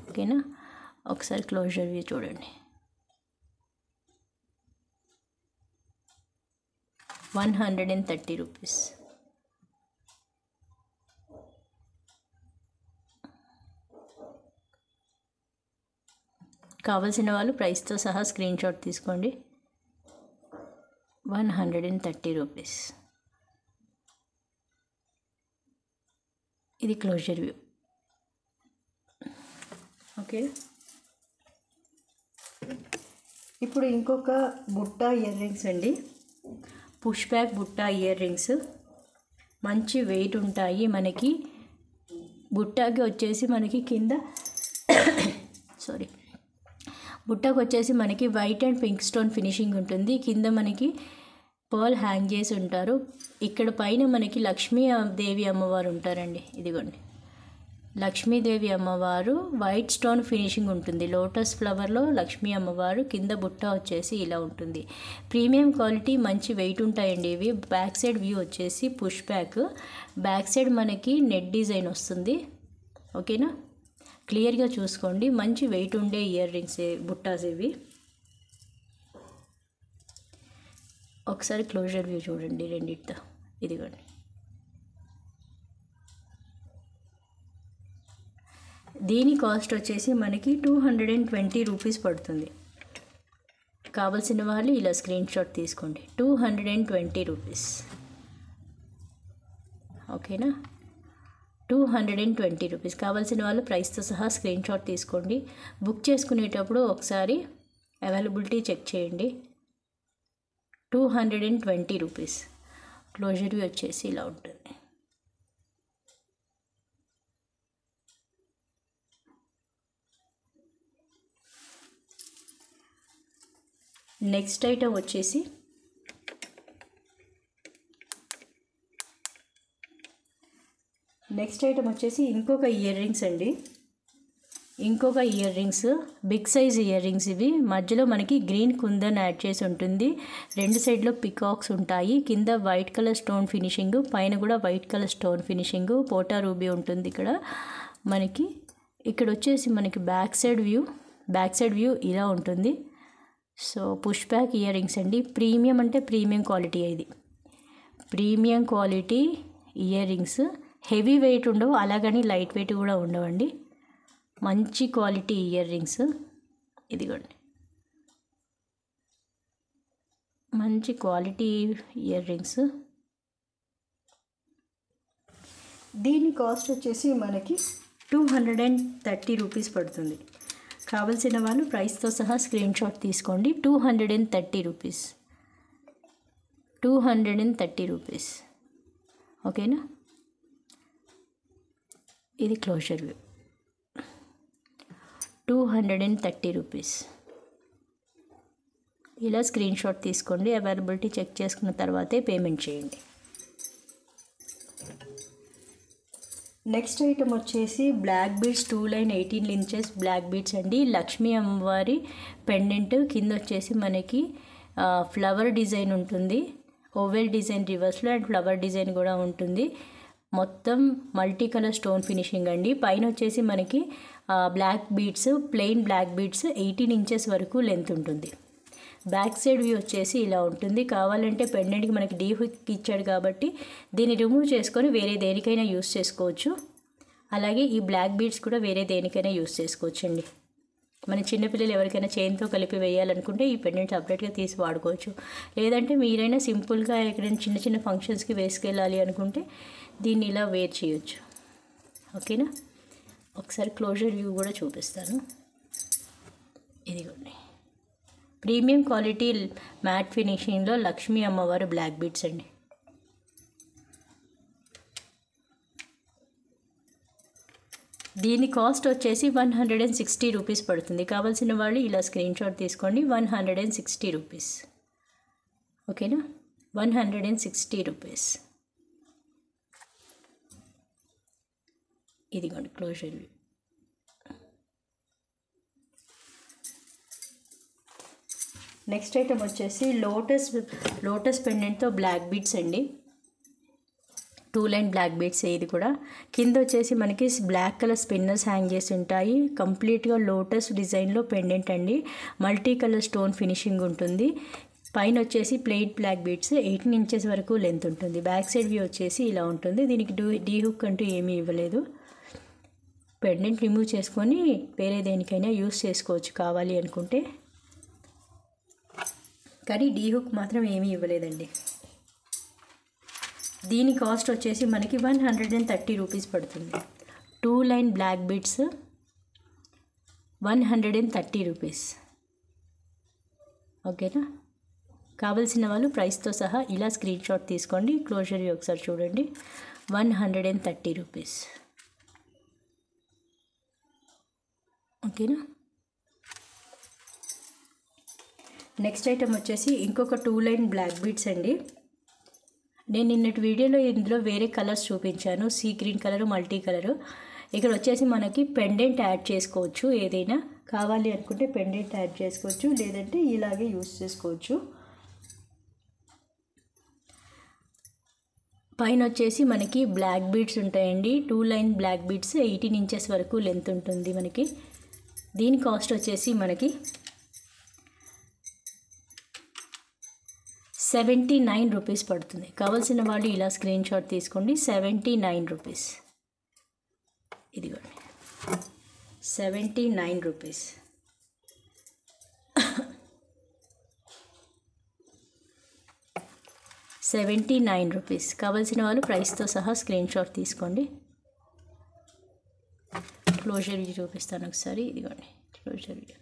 ఓకేనా. ఒకసారి క్లోజర్ వ్యూ చూడండి. 130 రూపీస్. కావాల్సిన వాళ్ళు ప్రైస్తో సహా స్క్రీన్ షాట్ తీసుకోండి. 130 రూపీస్. ఇది క్లోజర్ వ్యూ. ఓకే. ఇప్పుడు ఇంకొక బుట్ట ఇయర్ రింగ్స్ అండి. పుష్ బ్యాక్ బుట్ట ఇయర్ రింగ్స్ మంచి వెయిట్ ఉంటాయి. మనకి బుట్టకి వచ్చేసి మనకి కింద బుట్టకు వచ్చేసి మనకి white and pink stone finishing ఉంటుంది. కింద మనకి పర్ల్ హ్యాంగ్ చేసి ఉంటారు. ఇక్కడ పైన మనకి లక్ష్మీదేవి అమ్మవారు ఉంటారండి. ఇదిగోండి, లక్ష్మీదేవి అమ్మవారు వైట్ స్టోన్ ఫినిషింగ్ ఉంటుంది. లోటస్ ఫ్లవర్లో లక్ష్మీ అమ్మవారు. కింద బుట్ట వచ్చేసి ఇలా ఉంటుంది. ప్రీమియం క్వాలిటీ, మంచి వెయిట్ ఉంటాయండి ఇవి. బ్యాక్ సైడ్ వ్యూ వచ్చేసి పుష్ బ్యాక్. బ్యాక్ సైడ్ మనకి నెట్ డిజైన్ వస్తుంది. ఓకేనా. క్లియర్గా చూసుకోండి. మంచి వెయిట్ ఉండే ఇయర్ రింగ్స్ బుట్టాస్ ఇవి. ఒకసారి క్లోజర్ వ్యూ చూడండి రెండిటితో. ఇదిగోండి. దీని కాస్ట్ వచ్చేసి మనకి 220 రూపీస్ పడుతుంది. కావాల్సిన వాళ్ళు ఇలా స్క్రీన్ షాట్ తీసుకోండి. 220 రూపీస్. ఓకేనా. 220 రూపీస్. కావాల్సిన వాళ్ళు ప్రైస్తో సహా స్క్రీన్ షాట్ తీసుకోండి. బుక్ చేసుకునేటప్పుడు ఒకసారి అవైలబిలిటీ చెక్ చేయండి. 220 రూపీస్. క్లోజర్ వచ్చేసి ఇలా ఉంటుంది. నెక్స్ట్ ఐటమ్ వచ్చేసి ఇంకొక ఇయర్ రింగ్స్ అండి. ఇంకొక ear rings big size ear rings ఇవి. మధ్యలో మనకి గ్రీన్ కుందన్ యాడ్ చేసి ఉంటుంది. రెండు సైడ్లో పికాక్స్ ఉంటాయి. కింద వైట్ కలర్ స్టోన్ ఫినిషింగ్, పైన కూడా వైట్ కలర్ స్టోన్ ఫినిషింగ్. పోటా రూబీ ఉంటుంది ఇక్కడ మనకి. ఇక్కడ వచ్చేసి మనకి బ్యాక్ సైడ్ వ్యూ ఇలా ఉంటుంది. So push back year rings అండి. ప్రీమియం అంటే ప్రీమియం క్వాలిటీ. ఇది premium quality ear rings. Heavy weight ఉండవు, అలాగని లైట్ వెయిట్ కూడా ఉండవండి. మంచి క్వాలిటీ ఇయర్ రింగ్స్. ఇదిగోండి, మంచి క్వాలిటీ ఇయర్ రింగ్స్. దీని కాస్ట్ వచ్చేసి మనకి 230 రూపీస్ పడుతుంది. కావలసిన వాళ్ళు ప్రైస్తో సహా స్క్రీన్ షాట్ తీసుకోండి. 230 రూపీస్. 230 రూపీస్. ఓకేనా. ఇది క్లోజర్ వ్యూ. 230 రూపీస్. ఇలా స్క్రీన్ షాట్ తీసుకోండి. అవైలబిలిటీ చెక్ చేసుకున్న తర్వాతే పేమెంట్ చేయండి. నెక్స్ట్ ఐటమ్ వచ్చేసి black beads 2 line 18 inches black beads అండి. లక్ష్మీ అమ్మవారి పెండెంట్. కింద వచ్చేసి మనకి ఫ్లవర్ డిజైన్ ఉంటుంది. ఓవెల్ డిజైన్ రివర్స్లో అండ్ ఫ్లవర్ డిజైన్ కూడా ఉంటుంది. మొత్తం మల్టీ కలర్ స్టోన్ ఫినిషింగ్ అండి. పైన వచ్చేసి మనకి black beads, plain black beads 18 inches వరకు లెంత్ ఉంటుంది. బ్యాక్ సైడ్ వ్యూ వచ్చేసి ఇలా ఉంటుంది. కావాలంటే పెండెంట్కి మనకి డీ హుక్ ఇచ్చాడు కాబట్టి దీన్ని రిమూవ్ చేసుకొని వేరే దేనికైనా యూస్ చేసుకోవచ్చు. అలాగే ఈ బ్లాక్ బీడ్స్ కూడా వేరే దేనికైనా యూస్ చేసుకోవచ్చు అండి. మన చిన్నపిల్లలు ఎవరికైనా చైన్తో కలిపి వేయాలనుకుంటే ఈ పెండెంట్ సపరేట్గా తీసి వాడుకోవచ్చు. లేదంటే మీరైనా సింపుల్గా ఎక్కడైనా చిన్న చిన్న ఫంక్షన్స్కి వేసుకెళ్ళాలి అనుకుంటే దీన్ని ఇలా వేర్ చేయొచ్చు. ఓకేనా. ఒకసారి క్లోజర్ వ్యూ కూడా చూపిస్తాను. ఇదిగోండి, ప్రీమియం క్వాలిటీ మ్యాట్ ఫినిషింగ్లో లక్ష్మీ అమ్మవారు బ్లాక్ బీడ్స్ అండి. దీని కాస్ట్ వచ్చేసి 160 రూపీస్ పడుతుంది. కావాల్సిన వాళ్ళు ఇలా స్క్రీన్ షాట్ తీసుకోండి. 160 రూపీస్. ఓకేనా, 160 రూపీస్. ఇదిగోండి క్లోజర్. నెక్స్ట్ ఐటమ్ వచ్చేసి లోటస్ పెండెంట్తో బ్లాక్ బీడ్స్ అండి. 2 లైన్ బ్లాక్ బీడ్స్. ఇది కూడా కింద వచ్చేసి మనకి బ్లాక్ కలర్ స్పిన్నర్స్ హ్యాంగ్ చేసి ఉంటాయి. కంప్లీట్గా లోటస్ డిజైన్లో పెండెంట్ అండి. మల్టీ కలర్ స్టోన్ ఫినిషింగ్ ఉంటుంది. పైన వచ్చేసి ప్లెయిన్ బ్లాక్ బీడ్స్ 18 ఇంచెస్ వరకు లెంత్ ఉంటుంది. బ్యాక్ సైడ్ వ్యూ వచ్చేసి ఇలా ఉంటుంది. దీనికి డీ హుక్ అంటూ ఏమీ ఇవ్వలేదు. పెండెంట్ రిమూవ్ చేసుకొని వేరే దేనికైనా యూస్ చేసుకోవచ్చు కావాలి అనుకుంటే, కానీ డీ హుక్ మాత్రం ఏమీ ఇవ్వలేదండి. దీని కాస్ట్ వచ్చేసి మనకి 130 రూపీస్ పడుతుంది. 2 లైన్ బ్లాక్ బీడ్స్ 130 రూపీస్. ఓకేనా, కావలసిన వాళ్ళు ప్రైస్తో సహా ఇలా స్క్రీన్ షాట్ తీసుకోండి. క్లోజర్ ఒకసారి చూడండి. 130 రూపీస్. ఓకేనా. నెక్స్ట్ ఐటమ్ వచ్చేసి ఇంకొక 2 లైన్ బ్లాక్ బీడ్స్ అండి. నేను నిన్నటి వీడియోలో ఇందులో వేరే కలర్స్ చూపించాను, sea green colour, multi colour. ఇక్కడ వచ్చేసి మనకి పెండెంట్ యాడ్ చేసుకోవచ్చు. ఏదైనా కావాలి అనుకుంటే పెండెంట్ యాడ్ చేసుకోవచ్చు, లేదంటే ఇలాగే యూస్ చేసుకోవచ్చు. పైన వచ్చేసి మనకి బ్లాక్ బీడ్స్ ఉంటాయండి. 2 లైన్ బ్లాక్ బీడ్స్ 18 ఇంచెస్ వరకు లెంత్ ఉంటుంది మనకి. దీని కాస్ట్ వచ్చేసి మనకి 79 రూపీస్ పడుతుంది. కావాల్సిన వాళ్ళు ఇలా స్క్రీన్ షాట్ తీసుకోండి. 79 రూపీస్. ఇదిగోండి 79 రూపీస్. రూపీస్. కావాల్సిన వాళ్ళు ప్రైస్తో సహా స్క్రీన్ షాట్ తీసుకోండి. క్లోజర్ వ్యూ చూపిస్తాను ఒకసారి. ఇదిగోండి క్లోజర్ వ్యూ.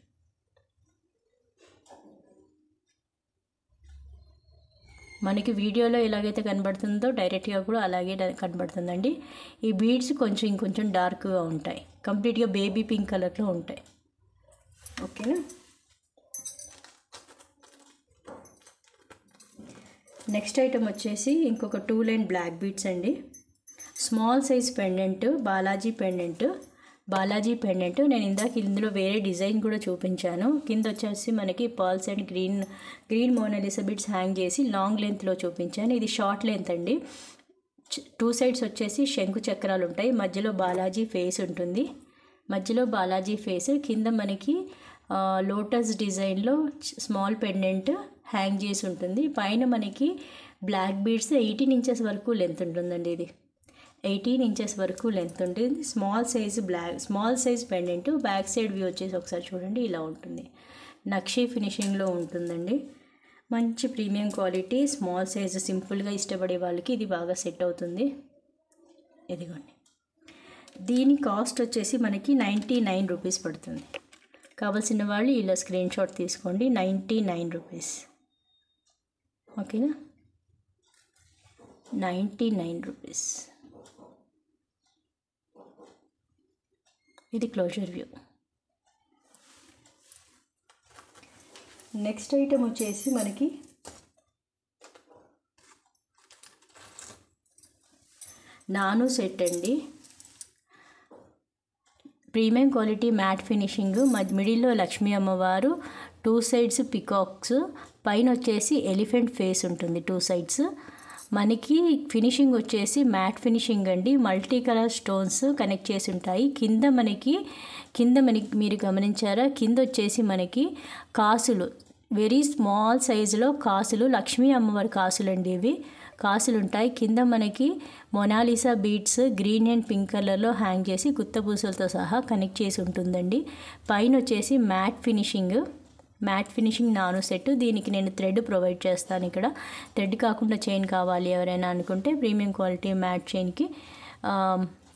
మనకి వీడియోలో ఎలాగైతే కనబడుతుందో డైరెక్ట్గా కూడా అలాగే కనబడుతుందండి. ఈ బీడ్స్ ఇంకొంచెం డార్క్గా ఉంటాయి. కంప్లీట్గా బేబీ పింక్ కలర్లో ఉంటాయి. ఓకేనా. నెక్స్ట్ ఐటమ్ వచ్చేసి ఇంకొక 2 లైన్ బ్లాక్ బీడ్స్ అండి. Small size pendant, Balaji pendant. నేను ఇందాక ఇందులో వేరే డిజైన్ కూడా చూపించాను. కింద వచ్చేసి మనకి pearls and green Mona Lisa beads hang చేసి లాంగ్ లెంత్లో చూపించాను. ఇది షార్ట్ లెంత్ అండి. 2 సైడ్స్ వచ్చేసి శంకు చక్రాలు ఉంటాయి. మధ్యలో బాలాజీ ఫేస్ ఉంటుంది. కింద మనకి లోటస్ డిజైన్లో స్మాల్ పెండెంట్ హ్యాంగ్ చేసి ఉంటుంది. పైన మనకి బ్లాక్ బీడ్స్ 18 ఇంచెస్ వరకు లెంత్ ఉంటుందండి. ఇది 18 ఇంచెస్ వరకు లెంత్ ఉంటుంది. Small size pendant. Back side view వచ్చేసి ఒకసారి చూడండి, ఇలా ఉంటుంది. నక్షీ ఫినిషింగ్లో ఉంటుందండి. మంచి ప్రీమియం క్వాలిటీ, స్మాల్ సైజ్, సింపుల్గా ఇష్టపడే వాళ్ళకి ఇది బాగా సెట్ అవుతుంది. ఇదిగోండి. దీని కాస్ట్ వచ్చేసి మనకి 99 రూపీస్ పడుతుంది. కావాల్సిన వాళ్ళు ఇలా స్క్రీన్ షాట్ తీసుకోండి. 99 రూపీస్. ఓకేనా, 99 రూపీస్. ఇది క్లోజర్ వ్యూ. నెక్స్ట్ ఐటమ్ వచ్చేసి మనకి నాను సెట్ అండి. Premium quality matte finishing. మిడిల్లో లక్ష్మీ అమ్మవారు, 2 సైడ్స్ పికాక్స్, పైన వచ్చేసి ఎలిఫెంట్ ఫేస్ ఉంటుంది 2 సైడ్స్. మనకి ఫినిషింగ్ వచ్చేసి మ్యాట్ ఫినిషింగ్ అండి. మల్టీ కలర్ స్టోన్స్ కనెక్ట్ చేసి ఉంటాయి. కింద మనకి మీరు గమనించారా, కింద వచ్చేసి మనకి కాసులు, వెరీ స్మాల్ సైజులో కాసులు, లక్ష్మీ అమ్మవారి కాసులు అండి. ఇవి కాసులు ఉంటాయి. కింద మనకి Mona Lisa beads green and pink కలర్లో హ్యాంగ్ చేసి గుత్తపూసలతో సహా కనెక్ట్ చేసి ఉంటుందండి. పైన వచ్చేసి మ్యాట్ ఫినిషింగ్ నాను సెట్. దీనికి నేను థ్రెడ్ ప్రొవైడ్ చేస్తాను. ఇక్కడ థ్రెడ్ కాకుండా చైన్ కావాలి ఎవరైనా అనుకుంటే ప్రీమియం క్వాలిటీ మ్యాట్ చైన్కి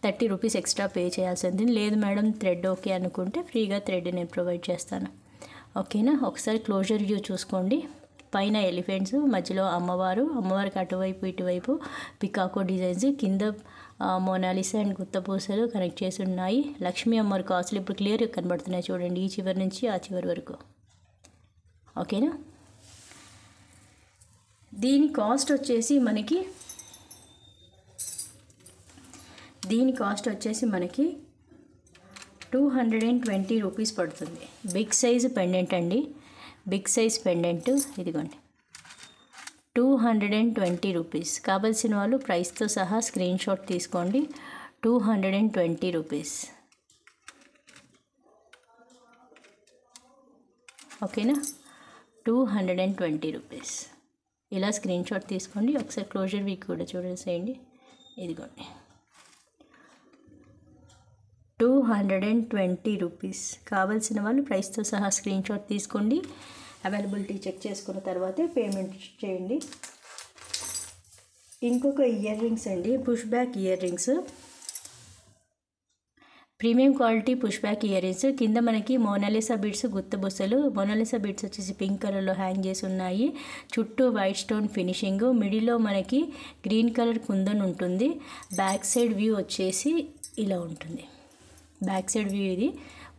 30 రూపీస్ ఎక్స్ట్రా పే చేయాల్సింది. లేదు మేడం థ్రెడ్ ఓకే అనుకుంటే ఫ్రీగా థ్రెడ్ నేను ప్రొవైడ్ చేస్తాను. ఓకేనా. ఒకసారి క్లోజర్ వ్యూ చూసుకోండి. పైన ఎలిఫెంట్స్, మధ్యలో అమ్మవారికి అటువైపు ఇటువైపు పికాకో డిజైన్స్, కింద మోనాలిసా అండ్ గుత్తపూసలు కనెక్ట్ చేసి ఉన్నాయి. లక్ష్మీ అమ్మవారి కాసులు ఇప్పుడు క్లియర్గా కనబడుతున్నాయి చూడండి, ఈ చివరి నుంచి ఆ చివరి వరకు. ఓకేనా. దీని కాస్ట్ వచ్చేసి మనకి 220 రూపీస్ పడుతుంది. బిగ్ సైజు పెండెంట్ అండి, బిగ్ సైజ్ పెండెంట్ ఇదిగోండి, 220 రూపీస్. కావాల్సిన వాళ్ళు ప్రైస్తో సహా స్క్రీన్ షాట్ తీసుకోండి. 220 రూపీస్. ఓకేనా, 220 రూపీస్. ఇలా స్క్రీన్ షాట్ తీసుకోండి. ఒకసారి క్లోజర్ వీక్ కూడా చూడేసేయండి. ఇదిగోండి 220 రూపీస్. కావాల్సిన వాళ్ళు ప్రైస్తో సహా స్క్రీన్ షాట్ తీసుకోండి. అవైలబిలిటీ చెక్ చేసుకున్న తర్వాతే పేమెంట్ చేయండి. ఇంకొక ఇయర్ రింగ్స్ అండి, push back ear rings, premium quality push back ear rings. కింద మనకి మోనాలిసా బీడ్స్, గుత్తబుసలు. మోనాలిసా బీడ్స్ వచ్చేసి పింక్ కలర్లో హ్యాంగ్ చేసి ఉన్నాయి. చుట్టూ వైట్ స్టోన్ ఫినిషింగ్, మిడిల్లో మనకి గ్రీన్ కలర్ కుందన్ ఉంటుంది. బ్యాక్ సైడ్ వ్యూ వచ్చేసి ఇలా ఉంటుంది. బ్యాక్ సైడ్ వ్యూ ఇది.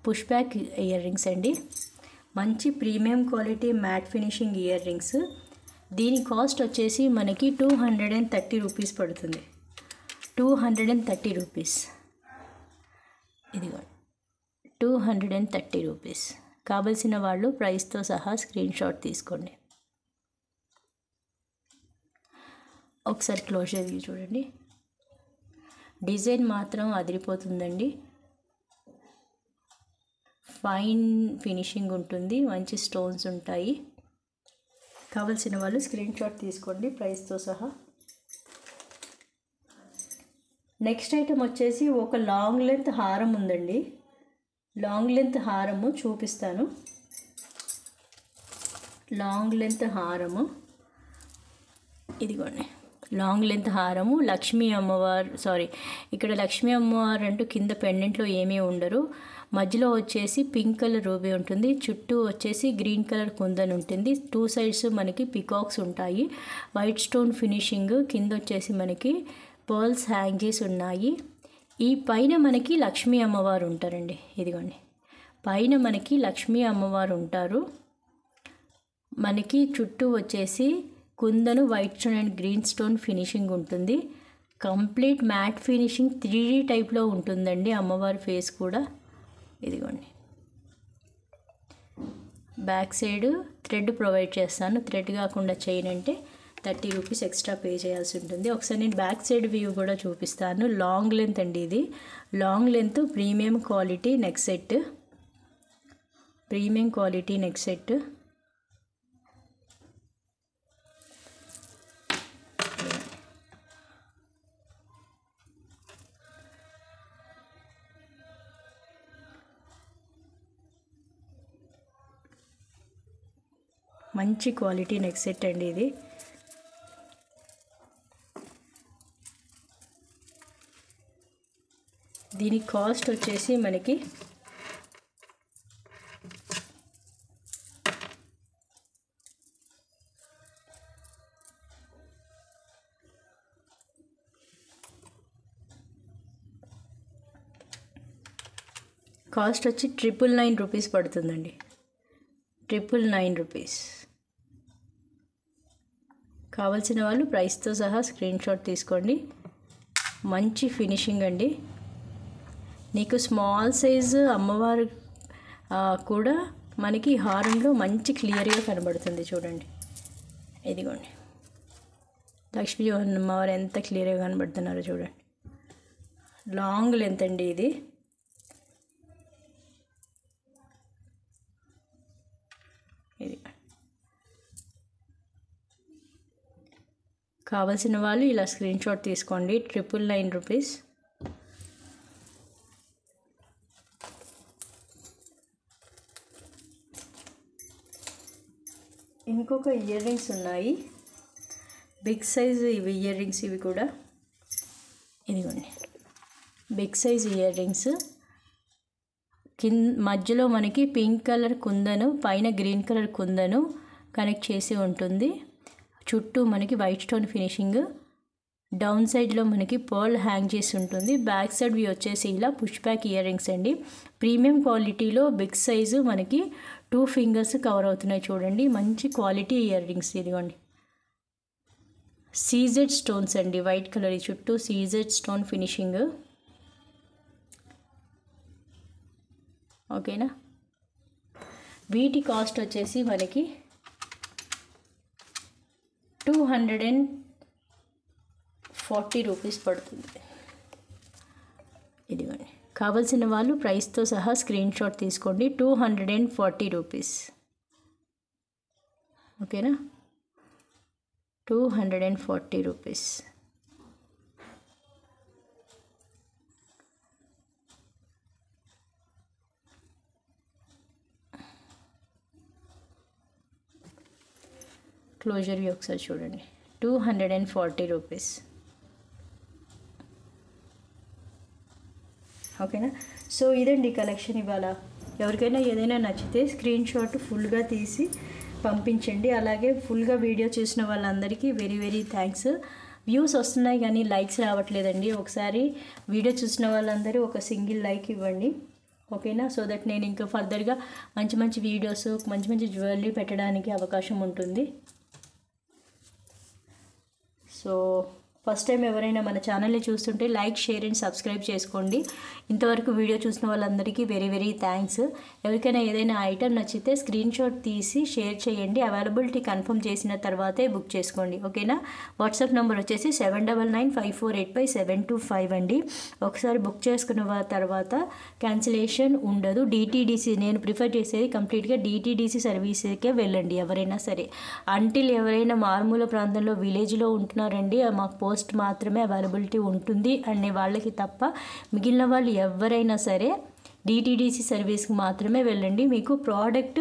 పుష్ బ్యాక్ ఇయర్ రింగ్స్ అండి, మంచి premium quality matte finishing ear rings. దీని కాస్ట్ వచ్చేసి మనకి 230 రూపీస్ పడుతుంది. 230 రూపీస్. ఇదిగో 230 రూపీస్. కావలసిన వాళ్ళు ప్రైస్తో సహా స్క్రీన్ షాట్ తీసుకోండి. ఒకసారి క్లోజర్ వ్యూ చూడండి. డిజైన్ మాత్రం అదిరిపోతుందండి. ఫైన్ ఫినిషింగ్ ఉంటుంది, మంచి స్టోన్స్ ఉంటాయి. కావలసిన వాళ్ళు స్క్రీన్ షాట్ తీసుకోండి ప్రైస్తో సహా. నెక్స్ట్ ఐటమ్ వచ్చేసి ఒక లాంగ్ లెంత్ హారం ఉందండి. లాంగ్ లెంత్ హారము చూపిస్తాను. లాంగ్ లెంత్ హారము ఇదిగోండి, లాంగ్ లెంత్ హారము. లక్ష్మీ అమ్మవారు ఇక్కడ లక్ష్మీ అమ్మవారు అంటూ కింద పెండెంట్లో ఏమీ ఉండరు. మధ్యలో వచ్చేసి పింక్ కలర్ రూబీ ఉంటుంది, చుట్టూ వచ్చేసి గ్రీన్ కలర్ కుందన్ ఉంటుంది. 2 సైడ్స్ మనకి పికాక్స్ ఉంటాయి. వైట్ స్టోన్ ఫినిషింగ్, కింద వచ్చేసి మనకి పర్ల్స్ హ్యాంగ్ చేసి ఉన్నాయి. ఈ పైన మనకి లక్ష్మీ అమ్మవారు ఉంటారండి. ఇదిగోండి, పైన మనకి లక్ష్మీ అమ్మవారు ఉంటారు. మనకి చుట్టూ వచ్చేసి kundan white stone and green stone finishing ఉంటుంది. కంప్లీట్ మ్యాట్ ఫినిషింగ్ 3D టైప్లో ఉంటుందండి అమ్మవారి ఫేస్ కూడా. ఇదిగోండి, బ్యాక్ సైడ్ థ్రెడ్ ప్రొవైడ్ చేస్తాను. థ్రెడ్ కాకుండా చైన్ అంటే 30 రూపీస్ ఎక్స్ట్రా పే చేయాల్సి ఉంటుంది. ఒకసారి నేను బ్యాక్ సైడ్ వ్యూ కూడా చూపిస్తాను. లాంగ్ లెంత్ అండి ఇది. Long length premium quality neck set. Premium quality neck set. మంచి క్వాలిటీ నెక్ సెట్ అండి ఇది. దీని కాస్ట్ వచ్చేసి మనకి కాస్ట్ వచ్చి 999 రూపీస్ పడుతుందండి. 999 రూపీస్. కావాల్సిన వాళ్ళు ప్రైస్తో సహా స్క్రీన్ షాట్ తీసుకోండి. మంచి ఫినిషింగ్ అండి. నీకు స్మాల్ సైజు అమ్మవారు కూడా మనకి హారంలో మంచి క్లియర్గా కనబడుతుంది చూడండి. ఇదిగోండి, లక్ష్మీ అమ్మవారు ఎంత క్లియర్గా కనబడుతున్నారో చూడండి. లాంగ్ లెంత్ అండి ఇది. ఇది కావాల్సిన వాళ్ళు ఇలా స్క్రీన్ షాట్ తీసుకోండి. 999 రూపీస్. ఇంకొక ఇయర్ రింగ్స్ ఉన్నాయి, బిగ్ సైజ్ ఇవి ఇయర్ రింగ్స్. ఇవి కూడా ఇదిగోండి, బిగ్ సైజ్ ఇయర్ రింగ్స్. మధ్యలో మనకి పింక్ కలర్ కుందను, పైన గ్రీన్ కలర్ కుందను, కనెక్ట్ చేసి ఉంటుంది. చుట్టూ మనకి వైట్ స్టోన్ ఫినిషింగ్, డౌన్ సైడ్లో మనకి పర్ల్ హ్యాంగ్ చేసి ఉంటుంది. బ్యాక్ సైడ్ వి వచ్చేసి ఇలా పుష్ బ్యాక్ ఇయర్ రింగ్స్ అండి. ప్రీమియం క్వాలిటీలో బిగ్ సైజు మనకి 2 ఫింగర్స్ కవర్ అవుతున్నాయి చూడండి. మంచి క్వాలిటీ ఇయర్ రింగ్స్. ఇదిగోండి సీజెడ్ స్టోన్స్ అండి, వైట్ కలర్ చుట్టూ సీజెడ్ స్టోన్ ఫినిషింగ్. ఓకేనా. వీటి కాస్ట్ వచ్చేసి మనకి 240 రూపీస్ పడుతుంది. ఇదిగోండి, కావాల్సిన వాళ్ళు ప్రైస్తో సహా స్క్రీన్ షాట్ తీసుకోండి. 240 రూపీస్. ఓకేనా, 240 రూపీస్. క్లోజర్ వ్యూ ఒకసారి చూడండి. 240 రూపీస్. ఓకేనా. సో ఇదండి కలెక్షన్ ఇవాళ. ఎవరికైనా ఏదైనా నచ్చితే స్క్రీన్ షాట్ ఫుల్గా తీసి పంపించండి. అలాగే ఫుల్గా వీడియో చూసిన వాళ్ళందరికీ వెరీ వెరీ థ్యాంక్స్. వ్యూస్ వస్తున్నాయి కానీ లైక్స్ రావట్లేదండి. ఒకసారి వీడియో చూసిన వాళ్ళందరూ ఒక సింగిల్ లైక్ ఇవ్వండి. ఓకేనా. సో దట్ నేను ఇంకా ఫర్దర్గా మంచి మంచి వీడియోస్, మంచి మంచి జ్యువెలరీ పెట్టడానికి అవకాశం ఉంటుంది. సో ఫస్ట్ టైం ఎవరైనా మన ఛానల్ని చూస్తుంటే లైక్, షేర్ అండ్ సబ్స్క్రైబ్ చేసుకోండి. ఇంతవరకు వీడియో చూసిన వాళ్ళందరికీ వెరీ వెరీ థ్యాంక్స్. ఎవరికైనా ఏదైనా ఐటెం నచ్చితే స్క్రీన్ షాట్ తీసి షేర్ చేయండి. అవైలబిలిటీ కన్ఫర్మ్ చేసిన తర్వాతే బుక్ చేసుకోండి. ఓకేనా. వాట్సాప్ నెంబర్ వచ్చేసి 7995485725 అండి. ఒకసారి బుక్ చేసుకున్న తర్వాత క్యాన్సిలేషన్ ఉండదు. డిటీడీసీ నేను ప్రిఫర్ చేసేది కంప్లీట్గా డిటీడీసీ సర్వీస్కే వెళ్ళండి ఎవరైనా సరే. అంటిల్ ఎవరైనా మారుమూల ప్రాంతంలో విలేజ్లో ఉంటున్నారండి, మాకు పోస్ట్ మాత్రమే అవైలబిలిటీ ఉంటుంది అనే వాళ్ళకి తప్ప మిగిలిన వాళ్ళు ఎవరైనా సరే డిటీడీసీ సర్వీస్కి మాత్రమే వెళ్ళండి. మీకు ప్రోడక్ట్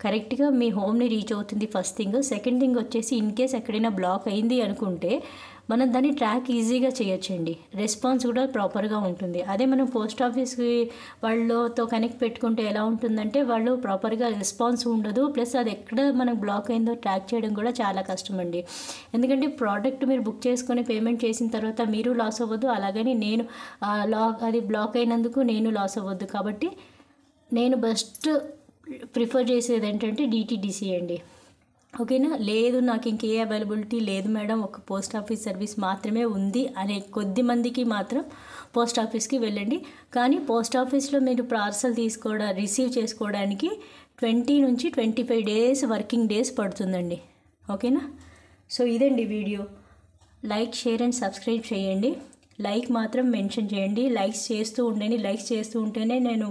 కరెక్ట్గా మీ హోమ్ని రీచ్ అవుతుంది ఫస్ట్ థింగ్. సెకండ్ థింగ్ వచ్చేసి ఇన్ కేస్ ఎక్కడైనా బ్లాక్ అయింది అనుకుంటే మనం దాన్ని ట్రాక్ ఈజీగా చేయొచ్చండి. రెస్పాన్స్ కూడా ప్రాపర్గా ఉంటుంది. అదే మనం పోస్ట్ ఆఫీస్కి వాళ్ళతో కనెక్ట్ పెట్టుకుంటే ఎలా ఉంటుందంటే వాళ్ళు ప్రాపర్గా రెస్పాన్స్ ఉండదు. ప్లస్ అది ఎక్కడ మనకు బ్లాక్ అయిందో ట్రాక్ చేయడం కూడా చాలా కష్టం అండి. ఎందుకంటే ప్రోడక్ట్ మీరు బుక్ చేసుకొని పేమెంట్ చేసిన తర్వాత మీరు లాస్ అవ్వద్దు, అలాగని నేను అది బ్లాక్ అయినందుకు నేను లాస్ అవ్వద్దు. కాబట్టి నేను బెస్ట్ ప్రిఫర్ చేసేది ఏంటంటే డిటీడీసీ అండి. ఓకేనా. లేదు నాకు ఇంకే అవైలబిలిటీ లేదు మేడం, ఒక పోస్ట్ ఆఫీస్ సర్వీస్ మాత్రమే ఉంది అనే కొద్ది మందికి మాత్రం పోస్ట్ ఆఫీస్కి వెళ్ళండి. కానీ పోస్ట్ ఆఫీస్లో మీరు పార్సల్ రిసీవ్ చేసుకోవడానికి 20 నుంచి 25 డేస్ వర్కింగ్ డేస్ పడుతుందండి. ఓకేనా. సో ఇదండి video. Like, share and subscribe చేయండి. లైక్ మాత్రం మెన్షన్ చేయండి. లైక్స్ చేస్తూ ఉండండి. లైక్స్ చేస్తూ ఉంటేనే నేను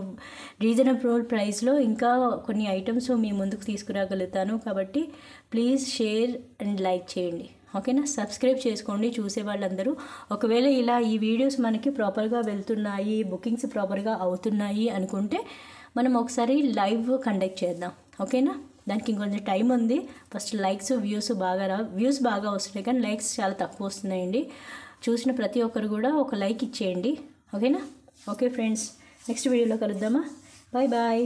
రీజనబుల్ ప్రైస్లో ఇంకా కొన్ని ఐటమ్స్ మీ ముందుకు తీసుకురాగలుగుతాను. కాబట్టి ప్లీజ్ షేర్ అండ్ లైక్ చేయండి. ఓకేనా. సబ్స్క్రైబ్ చేసుకోండి చూసే వాళ్ళందరూ. ఒకవేళ ఇలా ఈ వీడియోస్ మనకి ప్రాపర్గా వెళ్తున్నాయి, బుకింగ్స్ ప్రాపర్గా అవుతున్నాయి అనుకుంటే మనం ఒకసారి లైవ్ కండక్ట్ చేద్దాం. ఓకేనా. దానికి ఇంకొంచెం టైం ఉంది. ఫస్ట్ లైక్స్, వ్యూస్ బాగా వస్తున్నాయి కానీ లైక్స్ చాలా తక్కువ వస్తున్నాయండి. చూసిన ప్రతి ఒక్కరు కూడా ఒక లైక్ ఇచ్చేయండి. ఓకేనా. ఓకే ఫ్రెండ్స్, నెక్స్ట్ వీడియోలో కలుద్దామా. Bye bye.